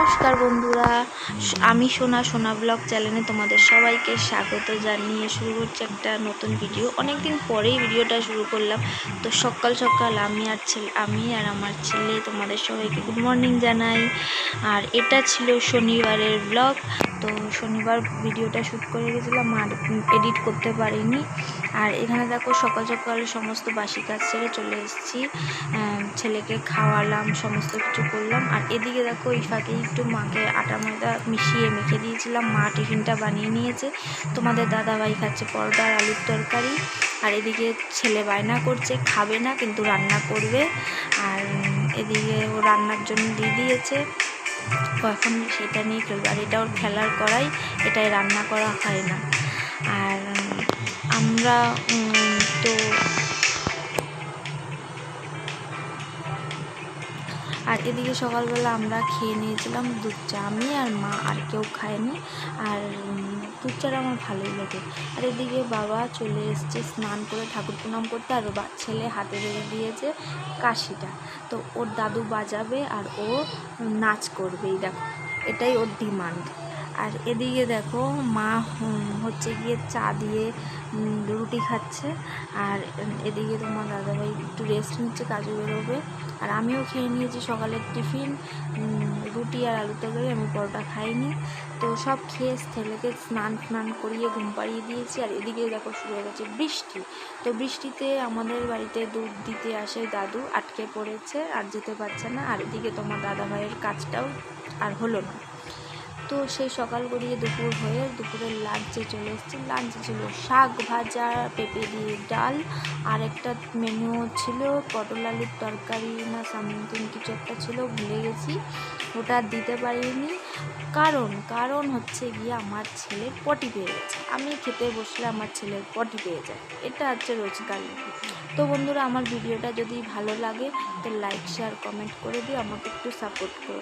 নমস্কার বন্ধুরা, আমি সোনা ব্লগ চ্যানেলে তোমাদের সবাইকে স্বাগত জানিয়ে শুরু করছি একটা নতুন ভিডিও। অনেকদিন পরেই ভিডিওটা শুরু করলাম। তো সকাল সকাল আমি আর আমার ছেলে তোমাদের সবাইকে গুড মর্নিং জানাই। আর এটা ছিল শনিবারের ব্লগ। তো শনিবার ভিডিওটা শ্যুট করে গেছিলাম, আর এডিট করতে পারিনি। আর এখানে দেখো সকাল সকাল সমস্ত বাসি কাজ ছেড়ে চলে এসেছি, ছেলেকে খাওয়ালাম, সমস্ত কিছু করলাম। আর এদিকে দেখো এই ফাঁকে একটু মাকে আটা ময়দা মিশিয়ে মেখে দিয়েছিলাম। মা টিফিনটা বানিয়ে নিয়েছে। তোমাদের দাদাভাই খাচ্ছে পরোটা আর আলুর তরকারি। আর এদিকে ছেলে বায়না করছে, খাবে না কিন্তু রান্না করবে। আর এদিকে ও রান্নার জন্য দিয়ে দিয়েছে, এখন সেটা নিয়ে খেলবে। আর এটা ওর খেলার করাই, এটাই রান্না করা হয় না। আর আমরা আর এদিকে সকালবেলা আমরা খেয়ে নিয়েছিলাম দুধ চা, আমি আর মা, আর কেউ খায়নি। আর দুধ চাটা আমার ভালোই লাগে। আর এদিকে বাবা চলে এসছে স্নান করে ঠাকুর প্রণাম করতে। আর ছেলে হাতে ধরে দিয়েছে কাশিটা, তো ওর দাদু বাজাবে আর ও নাচ করবে। এই দেখো, এটাই ওর ডিমান্ড। আর এদিকে দেখো মা হচ্ছে গিয়ে চা দিয়ে রুটি খাচ্ছে। আর এদিকে তোমার দাদাভাই একটু রেস্ট নিচ্ছে, কাজে বেরোবে। আর আমিও খেয়ে নিয়েছি সকালের টিফিন, রুটি আর আলু তরকারি। আমি পরোটা খাইনি। তো সব খেয়ে ছেলেকে স্নান করিয়ে ঘুম পাড়িয়ে দিয়েছি। আর এদিকে দেখো শুরু হয়ে গেছে বৃষ্টি। তো বৃষ্টিতে আমাদের বাড়িতে দুধ দিতে আসে দাদু, আটকে পড়েছে আর যেতে পারছে না। আর এদিকে তোমার দাদাভাইয়ের কাজটাও আর হলো না। তো সেই সকাল গড়িয়ে দুপুর হয়ে দুপুরের লাঞ্চে চলে এসেছি। লাঞ্চে ছিল শাক ভাজা, পেঁপে দিয়ে ডাল, আর একটা মেনু ছিল পটল আলুর তরকারি না সামথিং কিছু একটা ছিল, ভুলে গেছি। ওটা দিতে পারিনি, কারণ হচ্ছে গিয়ে আমার ছেলের পটি পেয়ে গেছে। আমি খেতে বসলে আমার ছেলের পটি পেয়ে যায়, এটা হচ্ছে রোজকার। তো বন্ধুরা, আমার ভিডিওটা যদি ভালো লাগে তো লাইক শেয়ার কমেন্ট করে দিও, আমাকে একটু সাপোর্ট করো।